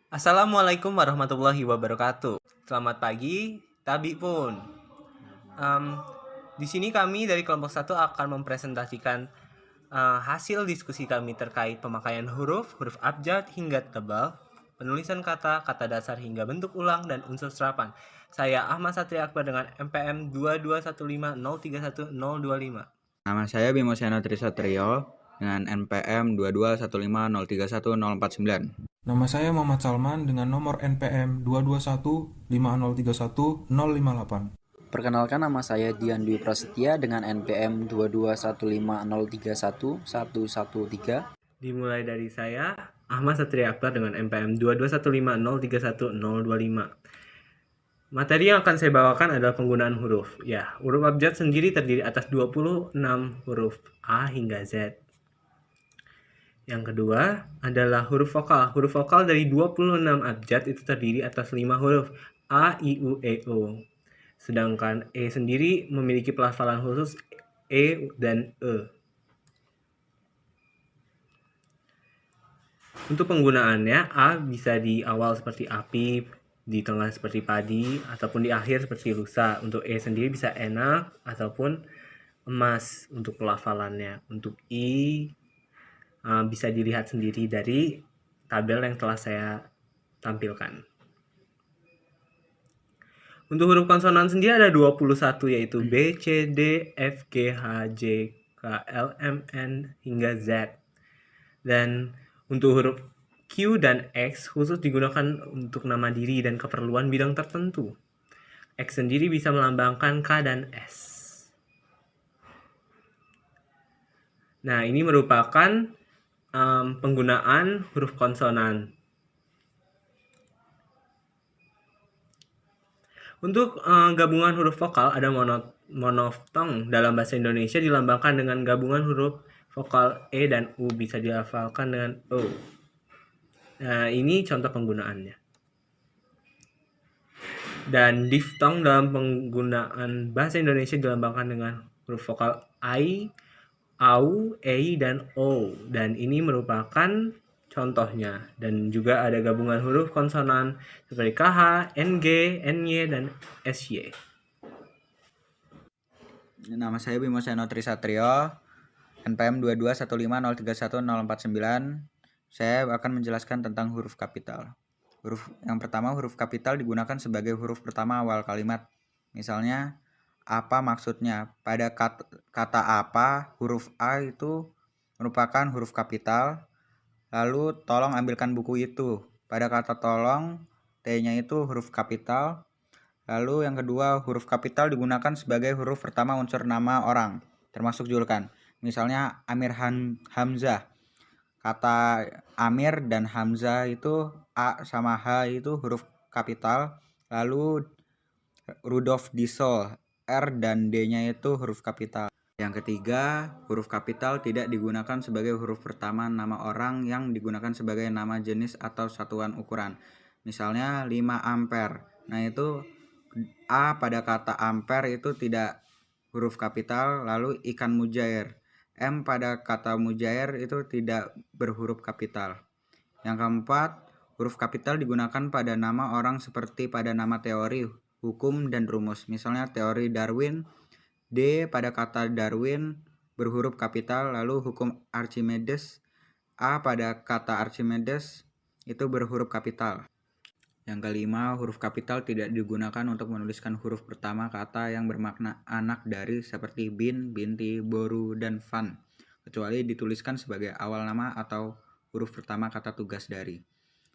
Assalamualaikum warahmatullahi wabarakatuh. Selamat pagi, Tabi pun. Di sini kami dari kelompok 1 akan mempresentasikan hasil diskusi kami terkait pemakaian huruf abjad hingga tebal, penulisan kata, kata dasar hingga bentuk ulang, dan unsur serapan. Saya Ahmad Satria Akbar dengan MPM 22150311025. Nama saya Bimo Seno Trisatrio dengan NPM 22150311049. Nama saya Muhammad Salman dengan nomor NPM 22150311058. Perkenalkan, nama saya Dian Dwi Prasetya dengan NPM 22150311113. Dimulai dari saya, Ahmad Satria Akbar dengan MPM 22150311025. Materi yang akan saya bawakan adalah penggunaan huruf. Ya, huruf abjad sendiri terdiri atas 26 huruf A hingga Z. Yang kedua adalah huruf vokal. Huruf vokal dari 26 abjad itu terdiri atas 5 huruf A, I, U, E, O. Sedangkan E sendiri memiliki pelafalan khusus E dan E. Untuk penggunaannya, A bisa di awal seperti api, di tengah seperti padi, ataupun di akhir seperti rusa. Untuk E sendiri bisa enak ataupun emas untuk pelafalannya. Untuk I bisa dilihat sendiri dari tabel yang telah saya tampilkan. Untuk huruf konsonan sendiri ada 21, yaitu B, C, D, F, G, H, J, K, L, M, N, hingga Z. Dan untuk huruf Q dan X khusus digunakan untuk nama diri dan keperluan bidang tertentu. X sendiri bisa melambangkan K dan S. Nah, ini merupakan penggunaan huruf konsonan. Untuk gabungan huruf vokal ada monoftong. Dalam bahasa Indonesia dilambangkan dengan gabungan huruf vokal E dan U, bisa dihafalkan dengan O. Nah, ini contoh penggunaannya. Dan diftong dalam penggunaan bahasa Indonesia dilambangkan dengan huruf vokal I, AU, EI, dan O. Dan ini merupakan contohnya. Dan juga ada gabungan huruf konsonan seperti KH, NG, NY, dan SY. Nama saya Bimo Seno Trisatrio, NPM 22150311049. Saya akan menjelaskan tentang huruf kapital. Yang pertama, huruf kapital digunakan sebagai huruf pertama awal kalimat. Misalnya, apa maksudnya? Pada kata apa, huruf A itu merupakan huruf kapital. Lalu, tolong ambilkan buku itu. Pada kata tolong, T-nya itu huruf kapital. Lalu yang kedua, huruf kapital digunakan sebagai huruf pertama unsur nama orang, termasuk julukan. Misalnya Amir Hamzah. Kata Amir dan Hamzah itu A sama H itu huruf kapital. Lalu Rudolf Diesel, R dan D-nya itu huruf kapital. Yang ketiga, huruf kapital tidak digunakan sebagai huruf pertama nama orang yang digunakan sebagai nama jenis atau satuan ukuran. Misalnya 5 ampere. Nah, itu A pada kata ampere itu tidak huruf kapital. Lalu ikan mujair. M pada kata mujair itu tidak berhuruf kapital. Yang keempat, huruf kapital digunakan pada nama orang seperti pada nama teori, hukum, dan rumus. Misalnya teori Darwin, D pada kata Darwin berhuruf kapital. Lalu hukum Archimedes, A pada kata Archimedes itu berhuruf kapital. Yang kelima, huruf kapital tidak digunakan untuk menuliskan huruf pertama kata yang bermakna anak dari seperti bin, binti, boru, dan van, kecuali dituliskan sebagai awal nama atau huruf pertama kata tugas dari.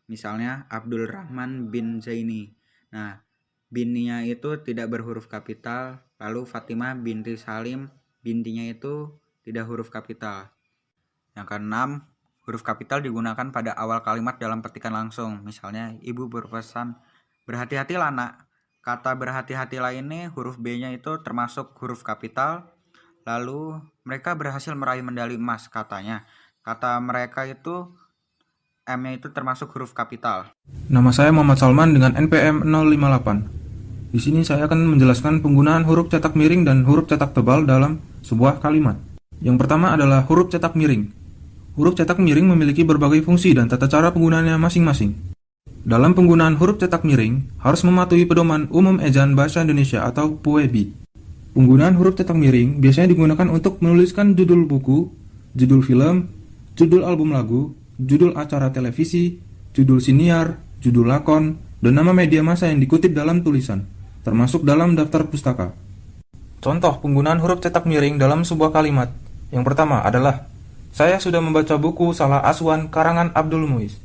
Misalnya Abdul Rahman bin Zaini. Nah, binnya itu tidak berhuruf kapital. Lalu Fatimah binti Salim, bintinya itu tidak huruf kapital. Yang keenam, huruf kapital digunakan pada awal kalimat dalam petikan langsung. Misalnya, ibu berpesan, berhati-hatilah nak. Kata berhati-hatilah ini huruf B-nya itu termasuk huruf kapital. Lalu, mereka berhasil meraih medali emas katanya. Kata mereka itu, M-nya itu termasuk huruf kapital. Nama saya Muhammad Salman dengan NPM 058. Di sini saya akan menjelaskan penggunaan huruf cetak miring dan huruf cetak tebal dalam sebuah kalimat. Yang pertama adalah huruf cetak miring. Huruf cetak miring memiliki berbagai fungsi dan tata cara penggunaannya masing-masing. Dalam penggunaan huruf cetak miring, harus mematuhi Pedoman Umum Ejaan Bahasa Indonesia atau PUEBI. Penggunaan huruf cetak miring biasanya digunakan untuk menuliskan judul buku, judul film, judul album lagu, judul acara televisi, judul siniar, judul lakon, dan nama media massa yang dikutip dalam tulisan, termasuk dalam daftar pustaka. Contoh penggunaan huruf cetak miring dalam sebuah kalimat. Yang pertama adalah, saya sudah membaca buku Salah Asuhan karangan Abdul Muiz.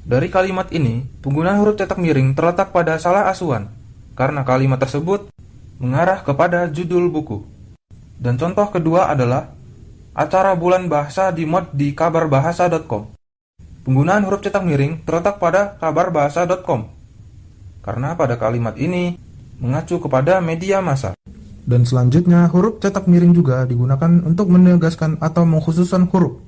Dari kalimat ini, penggunaan huruf cetak miring terletak pada salah asuhan, karena kalimat tersebut mengarah kepada judul buku. Dan contoh kedua adalah, acara bulan bahasa dimuat di kabarbahasa.com. Penggunaan huruf cetak miring terletak pada kabarbahasa.com, karena pada kalimat ini mengacu kepada media massa. Dan selanjutnya, huruf cetak miring juga digunakan untuk menegaskan atau mengkhususkan huruf,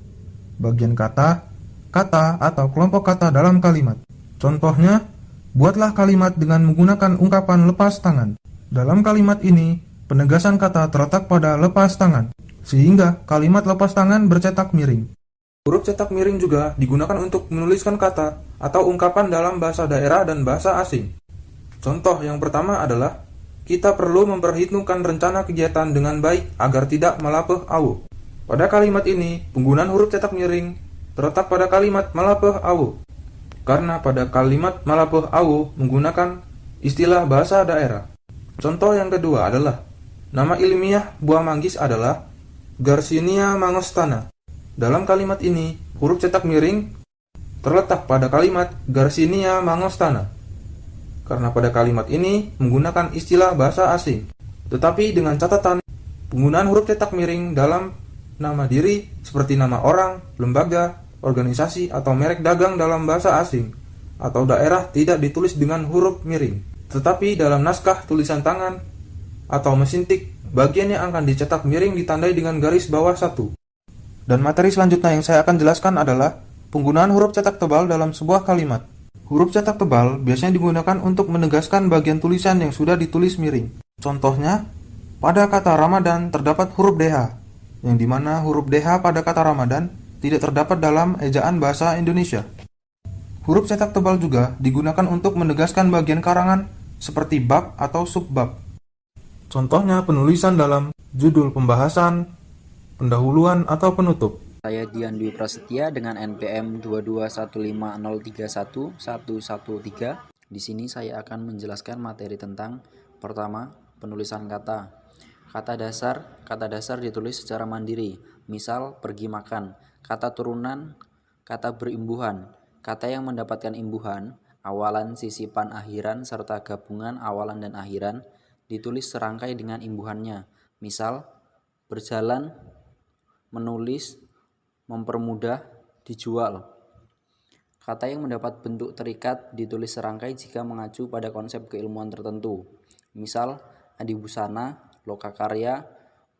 bagian kata, atau kelompok kata dalam kalimat. Contohnya, buatlah kalimat dengan menggunakan ungkapan lepas tangan. Dalam kalimat ini, penegasan kata terletak pada lepas tangan, sehingga kalimat lepas tangan bercetak miring. Huruf cetak miring juga digunakan untuk menuliskan kata atau ungkapan dalam bahasa daerah dan bahasa asing. Contoh yang pertama adalah, kita perlu memperhitungkan rencana kegiatan dengan baik agar tidak malapeh awu. Pada kalimat ini, penggunaan huruf cetak miring terletak pada kalimat malapeh awu, karena pada kalimat malapeh awu menggunakan istilah bahasa daerah. Contoh yang kedua adalah, nama ilmiah buah manggis adalah Garcinia mangostana. Dalam kalimat ini, huruf cetak miring terletak pada kalimat Garcinia mangostana, karena pada kalimat ini menggunakan istilah bahasa asing. Tetapi dengan catatan, penggunaan huruf cetak miring dalam nama diri seperti nama orang, lembaga, organisasi, atau merek dagang dalam bahasa asing atau daerah tidak ditulis dengan huruf miring. Tetapi dalam naskah tulisan tangan atau mesin tik, bagian yang akan dicetak miring ditandai dengan garis bawah 1. Dan materi selanjutnya yang saya akan jelaskan adalah penggunaan huruf cetak tebal dalam sebuah kalimat. Huruf cetak tebal biasanya digunakan untuk menegaskan bagian tulisan yang sudah ditulis miring. Contohnya, pada kata Ramadan terdapat huruf DH, yang dimana huruf DH pada kata Ramadan tidak terdapat dalam ejaan bahasa Indonesia. Huruf cetak tebal juga digunakan untuk menegaskan bagian karangan seperti bab atau subbab. Contohnya penulisan dalam judul pembahasan, pendahuluan, atau penutup. Saya Dian Dwi Prasetya dengan NPM 22150311113. Di sini saya akan menjelaskan materi tentang pertama, penulisan kata. Kata dasar ditulis secara mandiri. Misal, pergi makan. Kata turunan, kata berimbuhan. Kata yang mendapatkan imbuhan, awalan, sisipan, akhiran, serta gabungan awalan dan akhiran, ditulis serangkai dengan imbuhannya. Misal, berjalan, menulis, mempermudah, dijual. Kata yang mendapat bentuk terikat ditulis serangkai jika mengacu pada konsep keilmuan tertentu. Misal, adibusana, lokakarya,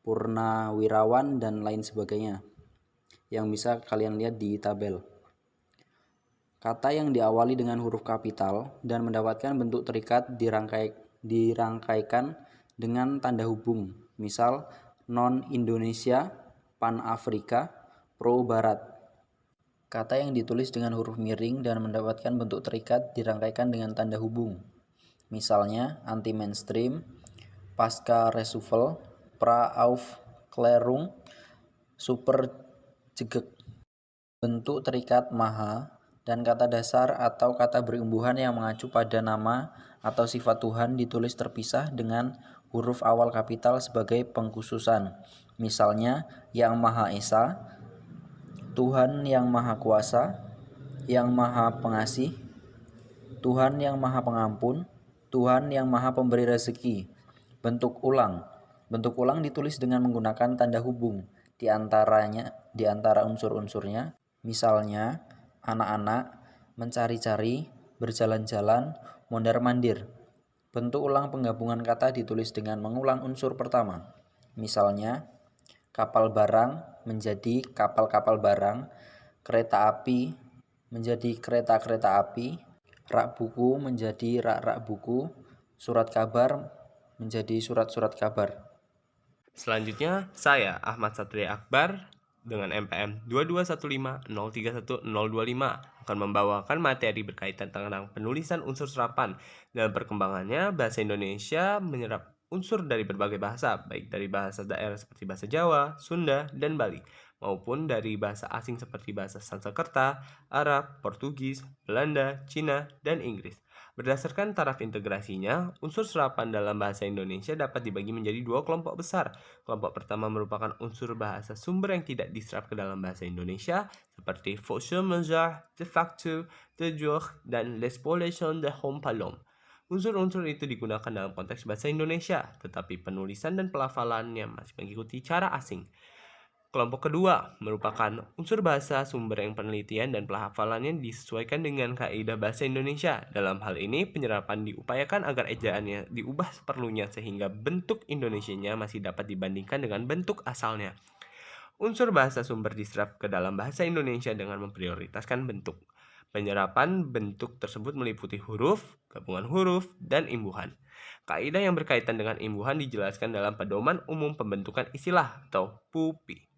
purnawirawan, dan lain sebagainya, yang bisa kalian lihat di tabel. Kata yang diawali dengan huruf kapital dan mendapatkan bentuk terikat dirangkaikan dengan tanda hubung. Misal, non-Indonesia, pan-Afrika, pro-Barat. Kata yang ditulis dengan huruf miring dan mendapatkan bentuk terikat dirangkaikan dengan tanda hubung. Misalnya, anti-mainstream, pasca-reshuffle, pra-Aufklärung, super-jegek. Bentuk terikat maha dan kata dasar atau kata berimbuhan yang mengacu pada nama atau sifat Tuhan ditulis terpisah dengan huruf awal kapital sebagai pengkhususan. Misalnya, Yang Maha Esa, Tuhan yang Maha Kuasa, yang Maha Pengasih, Tuhan yang Maha Pengampun, Tuhan yang Maha Pemberi Rezeki. Bentuk ulang ditulis dengan menggunakan tanda hubung di antara unsur-unsurnya. Misalnya, anak-anak, mencari-cari, berjalan-jalan, mondar-mandir. Bentuk ulang penggabungan kata ditulis dengan mengulang unsur pertama. Misalnya, kapal barang menjadi kapal-kapal barang, kereta api menjadi kereta-kereta api, rak buku menjadi rak-rak buku, surat kabar menjadi surat-surat kabar. Selanjutnya, saya Ahmad Satria Akbar dengan MPM 2215031.025 akan membawakan materi berkaitan tentang penulisan unsur serapan. Dalam perkembangannya, bahasa Indonesia menyerap unsur dari berbagai bahasa, baik dari bahasa daerah seperti bahasa Jawa, Sunda, dan Bali, maupun dari bahasa asing seperti bahasa Sanskerta, Arab, Portugis, Belanda, Cina, dan Inggris. Berdasarkan taraf integrasinya, unsur serapan dalam bahasa Indonesia dapat dibagi menjadi dua kelompok besar. Kelompok pertama merupakan unsur bahasa sumber yang tidak diserap ke dalam bahasa Indonesia, seperti force majeure, de facto, de jure, dan l'expression de homme. Unsur-unsur itu digunakan dalam konteks bahasa Indonesia, tetapi penulisan dan pelafalannya masih mengikuti cara asing. Kelompok kedua merupakan unsur bahasa sumber yang penelitian dan pelafalannya disesuaikan dengan kaidah bahasa Indonesia. Dalam hal ini, penyerapan diupayakan agar ejaannya diubah seperlunya sehingga bentuk Indonesianya masih dapat dibandingkan dengan bentuk asalnya. Unsur bahasa sumber diserap ke dalam bahasa Indonesia dengan memprioritaskan bentuk. Penyerapan bentuk tersebut meliputi huruf, gabungan huruf, dan imbuhan. Kaidah yang berkaitan dengan imbuhan dijelaskan dalam Pedoman Umum Pembentukan Istilah atau PUPI.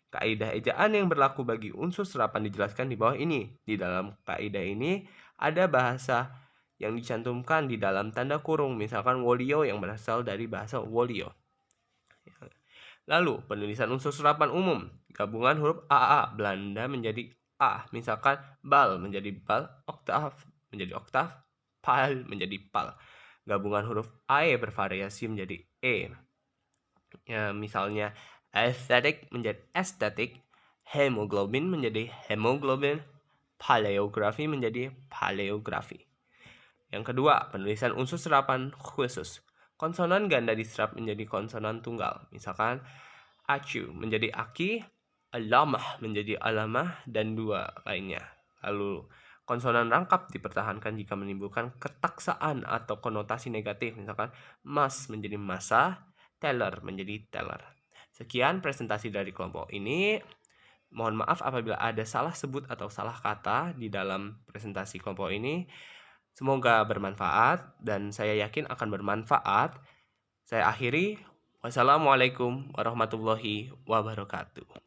Kaidah ejaan yang berlaku bagi unsur serapan dijelaskan di bawah ini. Di dalam kaidah ini ada bahasa yang dicantumkan di dalam tanda kurung, misalkan wolio yang berasal dari bahasa wolio. Lalu, penulisan unsur serapan umum. Gabungan huruf AA Belanda menjadi A, misalkan bal menjadi bal, oktav menjadi oktav, pal menjadi pal. Gabungan huruf AE bervariasi menjadi E. Ya, misalnya aesthetic menjadi estetik, hemoglobin menjadi hemoglobin, paleografi menjadi paleografi. Yang kedua, penulisan unsur serapan khusus. Konsonan ganda diserap menjadi konsonan tunggal. Misalkan acu menjadi aki, alamah menjadi alamah, dan dua lainnya. Lalu konsonan rangkap dipertahankan jika menimbulkan ketaksaan atau konotasi negatif. Misalkan mas menjadi masa, teller menjadi teller. Sekian presentasi dari kelompok ini. Mohon maaf apabila ada salah sebut atau salah kata di dalam presentasi kelompok ini. Semoga bermanfaat dan saya yakin akan bermanfaat. Saya akhiri. Wassalamualaikum warahmatullahi wabarakatuh.